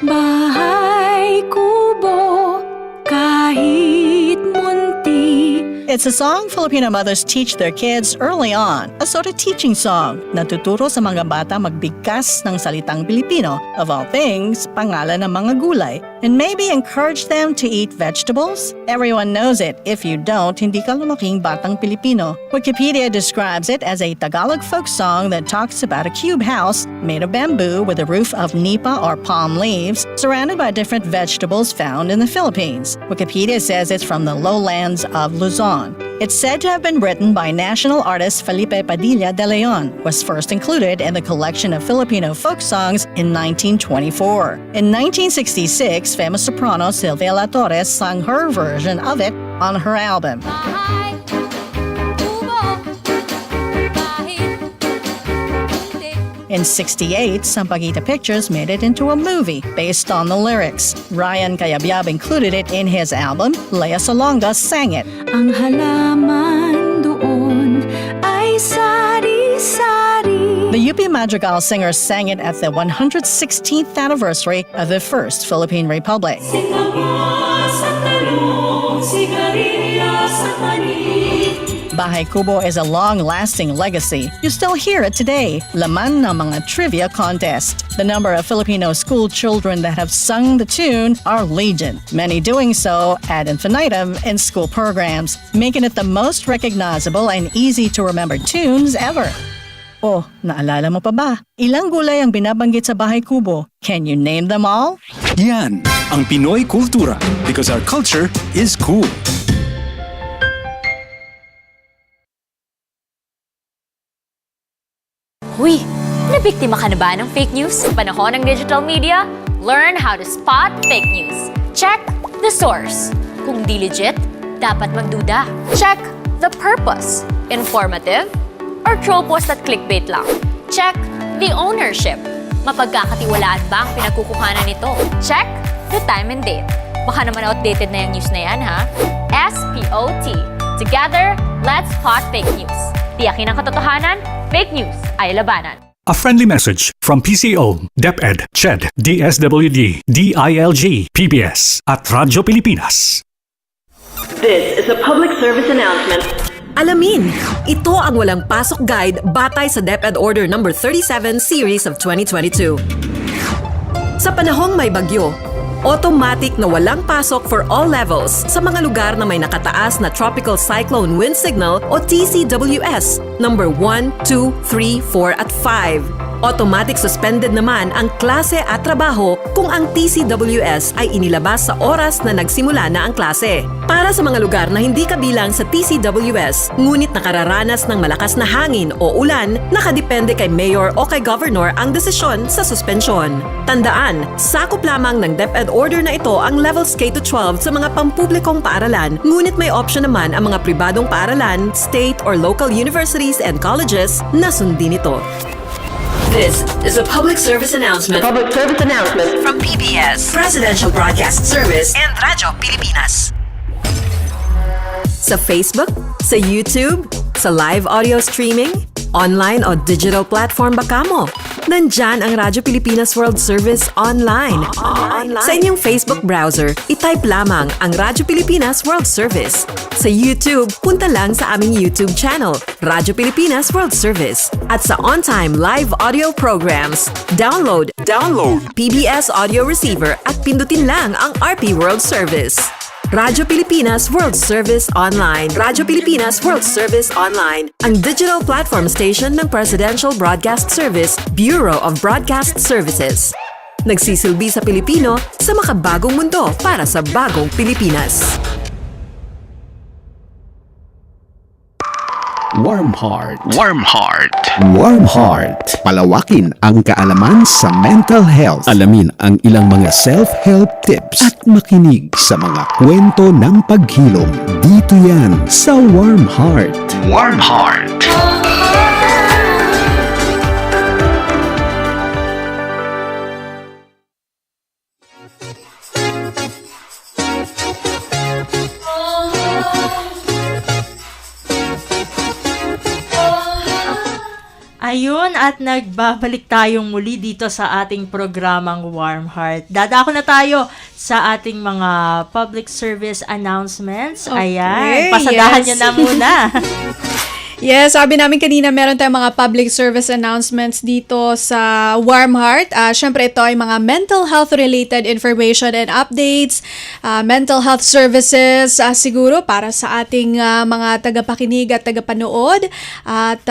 Bahay kubo, kahit munti. It's a song Filipino mothers teach their kids early on. A sort of teaching song. Natuturo sa mga bata magbigkas ng salitang Pilipino. Of all things, pangalan ng mga gulay. And maybe encourage them to eat vegetables? Everyone knows it. If you don't, hindi ka lumaking batang Pilipino. Wikipedia describes it as a Tagalog folk song that talks about a cube house made of bamboo with a roof of nipa or palm leaves, surrounded by different vegetables found in the Philippines. Wikipedia says it's from the lowlands of Luzon. It's said to have been written by national artist Felipe Padilla de Leon, was first included in the collection of Filipino folk songs in 1924. In 1966, famous soprano Silvia La Torres sang her version of it on her album. In 68, Sampaguita Pictures made it into a movie based on the lyrics. Ryan Cayabyab included it in his album. Lea Salonga sang it. Ang halaman doon ay sari-sari. The UP Madrigal singers sang it at the 116th anniversary of the First Philippine Republic. Bahay Kubo is a long-lasting legacy. You still hear it today. Laman ng mga trivia contest. The number of Filipino school children that have sung the tune are legion, many doing so ad infinitum in school programs, making it the most recognizable and easy-to-remember tunes ever. Oh, naalala mo pa ba? Ilang gulay ang binabanggit sa Bahay Kubo? Can you name them all? Yan ang Pinoy Kultura because our culture is cool. Uy, nabiktima ka na ba ng fake news sa panahon ng digital media? Learn how to spot fake news. Check the source. Kung di legit, dapat magduda. Check the purpose. Informative or troll post at clickbait lang. Check the ownership. Mapagkakatiwalaan ba ang pinagkukuhanan nito? Check the time and date. Baka naman outdated na yung news na yan, ha? SPOT. Together, let's spot fake news. Tiyakin ang katotohanan, fake news ay labanan. A friendly message from PCO, DepEd, CHED, DSWD, DILG, PBS at Radyo Pilipinas. This is a public service announcement. Alamin, ito ang walang pasok guide batay sa DepEd Order No. 37 Series of 2022. Sa panahong may bagyo, automatic na walang pasok for all levels sa mga lugar na may nakataas na Tropical Cyclone Wind Signal o TCWS number 1, 2, 3, 4 at 5. Automatic suspended naman ang klase at trabaho kung ang TCWS ay inilabas sa oras na nagsimula na ang klase. Para sa mga lugar na hindi kabilang sa TCWS, ngunit nakararanas ng malakas na hangin o ulan, nakadepende kay Mayor o kay Governor ang desisyon sa suspensyon. Tandaan, sakop lamang ng DepEd Order na ito ang levels K-12 sa mga pampublikong paaralan, ngunit may option naman ang mga pribadong paaralan, state or local universities and colleges na sundin ito. This is a public service announcement. From PBS, Presidential Broadcast Service, and Radyo Pilipinas. Sa Facebook, sa YouTube, sa live audio streaming, online o digital platform ba kamo? Nandyan ang Radyo Pilipinas World Service online. Sa inyong Facebook browser, itype lamang ang Radyo Pilipinas World Service. Sa YouTube, punta lang sa aming YouTube channel, Radyo Pilipinas World Service. At sa on-time live audio programs, download PBS Audio Receiver at pindutin lang ang RP World Service. Radyo Pilipinas World Service Online. Radyo Pilipinas World Service Online. Ang digital platform station ng Presidential Broadcast Service, Bureau of Broadcast Services. Nagsisilbi sa Pilipino sa makabagong mundo para sa bagong Pilipinas. Warm Heart. Warm Heart. Warm Heart. Palawakin ang kaalaman sa mental health. Alamin ang ilang mga self-help tips at makinig sa mga kwento ng paghilom. Dito yan sa Warm Heart. Warm Heart. Ayun, at nagbabalik tayong muli dito sa ating programang Warm Heart. Dadako na tayo sa ating mga public service announcements. Okay, Ayan, pasadahan yes. nyo na muna. Yes, sabi namin kanina meron tayong mga public service announcements dito sa Warm Heart. Siyempre ito ay mga mental health related information and updates, mental health services siguro para sa ating mga tagapakinig at tagapanood. At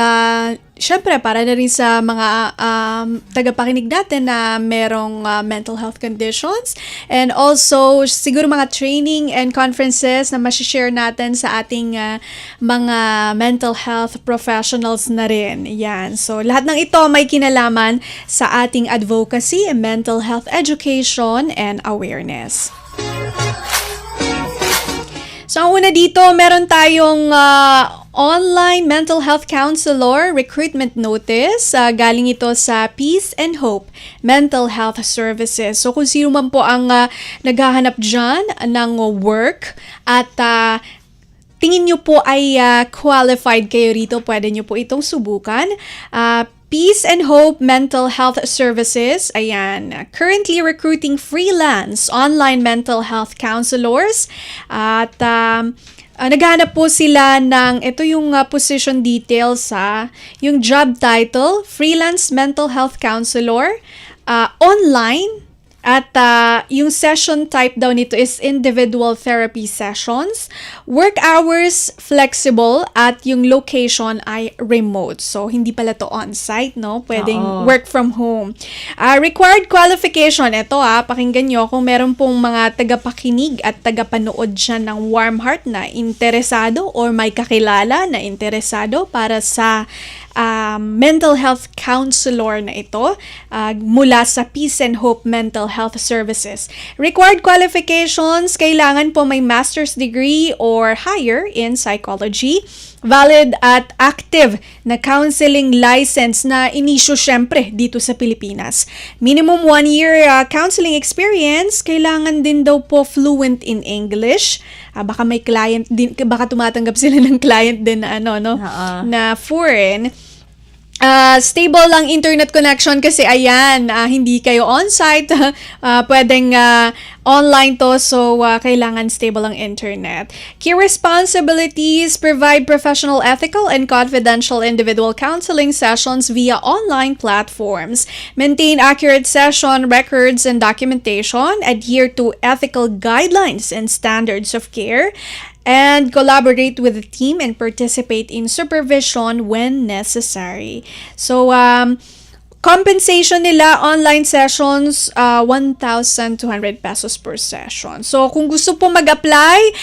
siyempre para na rin sa mga tagapakinig natin na merong mental health conditions. And also siguro mga training and conferences na masishare natin sa ating mga mental health professionals na rin. Yan. So, lahat ng ito may kinalaman sa ating advocacy, mental health education, and awareness. So, ang una dito, meron tayong online mental health counselor recruitment notice. Galing ito sa Peace and Hope Mental Health Services. So kung sino man po ang naghahanap dyan ng work at tingin nyo po ay qualified kayo rito, pwede nyo po itong subukan. Peace and Hope Mental Health Services, ayan, currently recruiting freelance online mental health counselors at naghahanap po sila ng, ito yung position details yung job title, freelance mental health counselor, online. At yung session type daw nito is individual therapy sessions. Work hours flexible at yung location ay remote. So, hindi pala to on-site, no? Pwedeng work from home. Required qualification. Ito pakinggan nyo kung meron pong mga tagapakinig at tagapanood dyan ng Warm Heart na interesado or may kakilala na interesado para sa mental health counselor na ito mula sa Peace and Hope Mental Health Services. Required qualifications, kailangan po may master's degree or higher in psychology, valid at active na counseling license na inisyu syempre dito sa Pilipinas. Minimum 1 year counseling experience, kailangan din daw po fluent in English. Baka may client din, baka tumatanggap sila ng client din na na foreign. Stable lang internet connection kasi ayan, hindi kayo on-site, pwedeng online to, so kailangan stable ang internet. Key responsibilities, provide professional, ethical, and confidential individual counseling sessions via online platforms. Maintain accurate session records and documentation. Adhere to ethical guidelines and standards of care. And collaborate with the team and participate in supervision when necessary. So, compensation nila, online sessions, 1,200 pesos per session. So, kung gusto po mag-apply,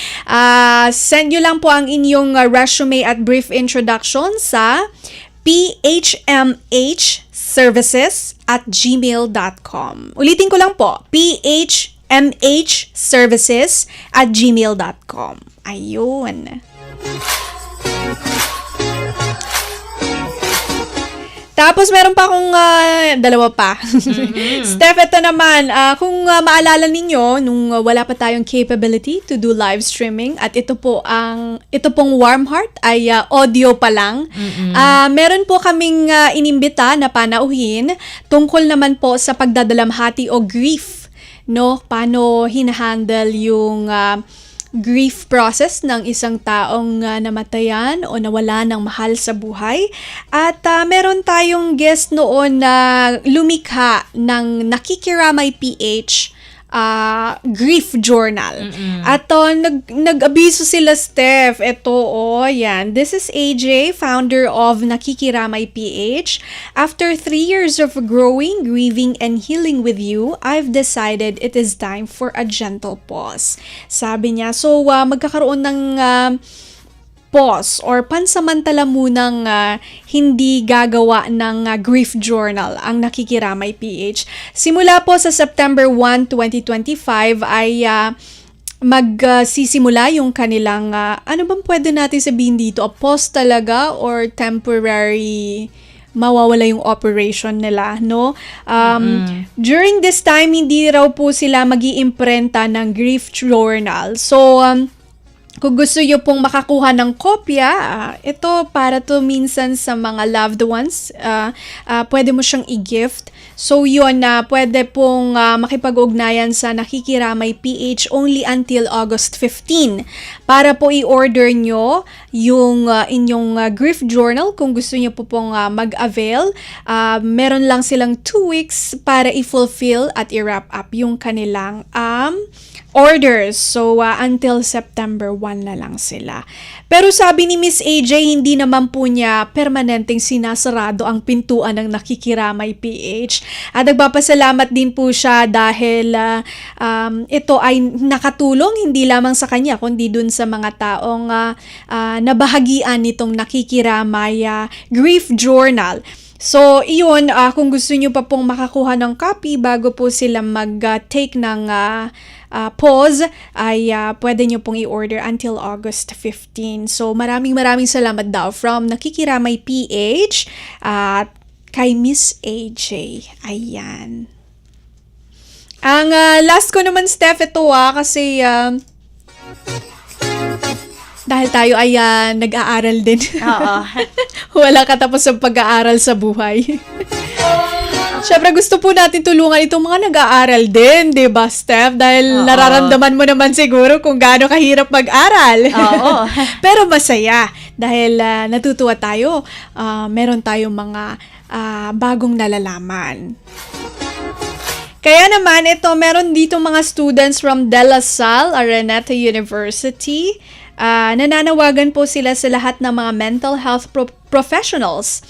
send nyo lang po ang inyong resume at brief introduction sa phmhservices@gmail.com. Ulitin ko lang po, phmhservices@gmail.com. Ayun. Tapos meron pa akong dalawa pa. Steph, ito naman, kung maalala ninyo, nung wala pa tayong capability to do live streaming at ito pong Warm Heart ay audio pa lang. Meron po kaming inimbita na panauhin tungkol naman po sa pagdadalamhati o grief, no? Paano hinahandle yung grief process ng isang taong namatayan o nawala ng mahal sa buhay. At meron tayong guest noon na lumikha ng Nakikiramay PH grief journal. At nag-abiso sila, Steph. Ito, yan. This is AJ, founder of Nakikiramay PH. After 3 years of growing, grieving, and healing with you, I've decided it is time for a gentle pause. Sabi niya, so magkakaroon ng pause or pansamantala munang hindi gagawa ng grief journal ang Nakikiramay PH. Simula po sa September 1, 2025 ay magsisimula yung kanilang, ano bang pwede natin sabihin dito? A pause talaga or temporary mawawala yung operation nila, no? During this time, hindi raw po sila mag-iimprenta ng grief journal. So, kung gusto nyo pong makakuha ng kopya, ito para to minsan sa mga loved ones, pwede mo siyang i-gift. So yun, pwede pong makipag-ugnayan sa Nakikiramay PH only until August 15 para po i-order nyo yung inyong grief journal kung gusto nyo po pong mag-avail. Meron lang silang 2 weeks para i-fulfill at i-wrap up yung kanilang orders. So, until September 1 na lang sila. Pero sabi ni Miss AJ, hindi naman po niya permanenteng sinasarado ang pintuan ng Nakikiramay PH. At nagpapasalamat din po siya dahil ito ay nakatulong hindi lamang sa kanya, kundi dun sa mga taong nabahagian nitong Nakikiramay grief journal. So, iyon, kung gusto nyo pa pong makakuha ng copy bago po sila mag-take ng pause, ay pwede nyo pong i-order until August 15. So, maraming salamat daw from Nakikiramay PH at kay Miss AJ. Ayan. Ang last ko naman, Steph, ito kasi dahil tayo ay nag-aaral din. Oo. Wala katapos ang pag-aaral sa buhay. Siyempre gusto po natin tulungan itong mga nag-aaral din, di ba, Steph? Dahil nararamdaman mo naman siguro kung gaano kahirap mag-aral. Oo. Pero masaya dahil natutuwa tayo. Meron tayong mga bagong nalalaman. Kaya naman, ito, meron dito mga students from De La Salle, Araneta University. Nananawagan po sila sa lahat ng mga mental health professionals.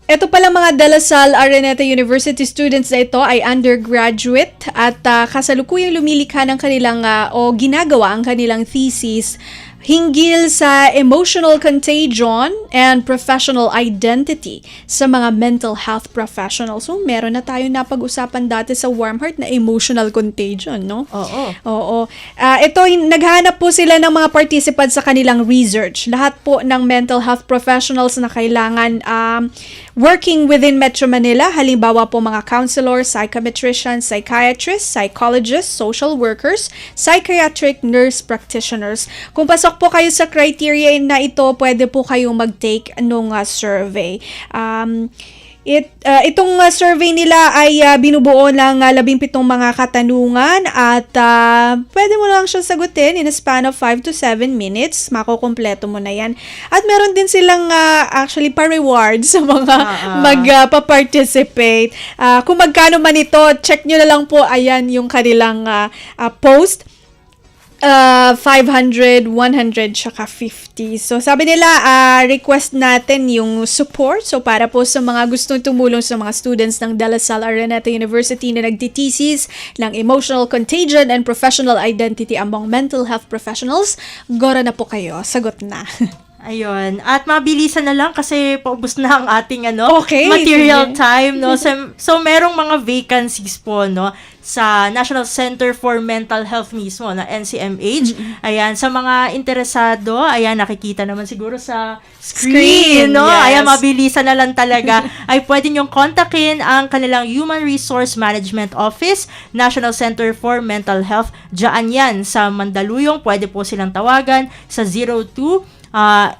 Ito pala mga De La Salle Araneta University students na ito ay undergraduate at kasalukuyang lumilikha ng kanilang o ginagawa ang kanilang thesis hinggil sa emotional contagion and professional identity sa mga mental health professionals. So, meron na tayong napag-usapan dati sa Warm Heart na emotional contagion, no? Oo. Ito, naghanap po sila ng mga participants sa kanilang research. Lahat po ng mental health professionals na kailangan working within Metro Manila. Halimbawa po mga counselors, psychometricians, psychiatrists, psychologists, social workers, psychiatric nurse practitioners. Kung pasok po kayo sa criteria na ito, pwede po kayong mag-take nung survey. Itong survey nila ay binubuo ng 17 mga katanungan at pwede mo lang siya sagutin in a span of 5 to 7 minutes. Makukumpleto mo na yan. At meron din silang actually pa-reward sa mga magpa-participate. Kung magkano man ito, check nyo na lang po. Ayan yung kanilang post. 500, 100, tsaka 50. So, sabi nila, request natin yung support. So, para po sa mga gustong tumulong sa mga students ng De La Salle Araneta University na nagtitesis ng emotional contagion and professional identity among mental health professionals, gora na po kayo. Sagot na. Ayun. At mabilisan na lang kasi paubos na ang ating Okay, material sige. time, no? So, merong mga vacancies po, no? Sa National Center for Mental Health mismo, na NCMH. Ayan, sa mga interesado, ayan, nakikita naman siguro sa screen, no? Yes. Ayan, mabilisan na lang talaga. Ay pwede nyong kontakin ang kanilang Human Resource Management Office, National Center for Mental Health. Diyan yan, sa Mandaluyong, pwede po silang tawagan sa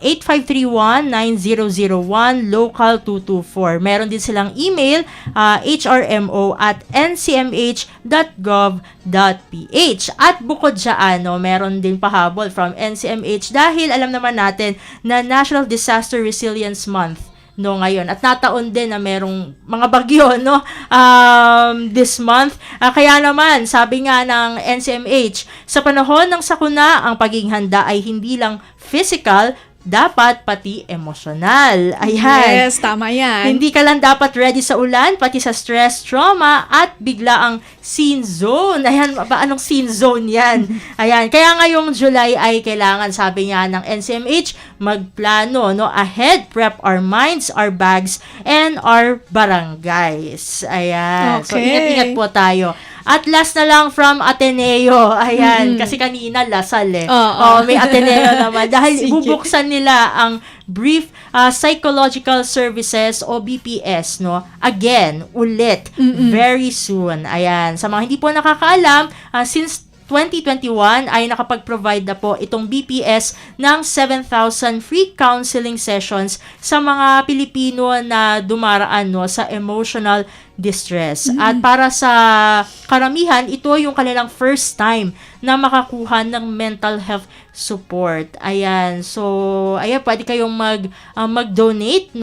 8531-9001, local 224. Meron din silang email, hrmo@ncmh.gov.ph. At bukod dyan, meron din pahabol from NCMH dahil alam naman natin na National Disaster Resilience Month ngayon. At nataon din na merong mga bagyo, this month. Kaya naman, sabi nga ng NCMH, sa panahon ng sakuna, ang pagiging handa ay hindi lang physical, dapat pati emosyonal. Ayan. Yes, tama yan. Hindi ka lang dapat ready sa ulan, pati sa stress, trauma, at biglaang scene zone. Ayan, anong scene zone yan? Ayan, kaya ngayong July ay kailangan, sabi nga ng NCMH, magplano, ahead, prep our minds, our bags, and our barangays. Ayan. Okay. So, ingat-ingat po tayo. At last na lang from Ateneo. Ayan, kasi kanina Lasal may Ateneo naman. Dahil bubuksan nila ang Brief Psychological Services o BPS, again, ulit, very soon. Ayan, sa mga hindi po nakakaalam, since 2021 ay nakapag-provide na po itong BPS ng 7,000 free counseling sessions sa mga Pilipino na dumaraan sa emotional distress. At para sa karamihan, ito yung kanilang first time na makakuha ng mental health support. Ayan. So, pwede kayong mag-donate,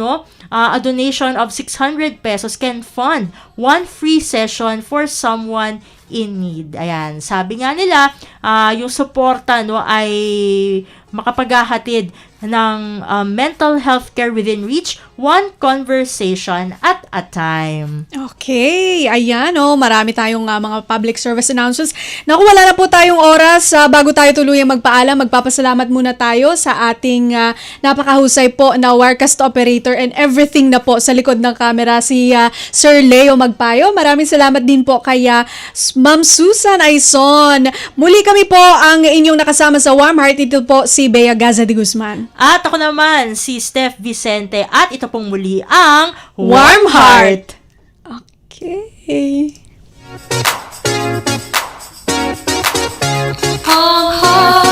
a donation of 600 pesos can fund one free session for someone in need. Ayan. Sabi nga nila, yung suporta ay makapaghahatid ng mental health care within reach, one conversation at a time. Okay, ayan marami tayong mga public service announcements. Naku, wala na po tayong oras. Bago tayo tuluyang magpaalam, magpapasalamat muna tayo sa ating napakahusay po na Wirecast operator and everything na po sa likod ng camera, si Sir Leo Magpayo. Maraming salamat din po kay Ma'am Susan Aison. Muli kami po ang inyong nakasama sa Warm Heart. Ito po si Bea Gaza de Guzman. At ako naman, si Steph Vicente. At ito pong muli ang Warm Heart. Okay. Hong Hong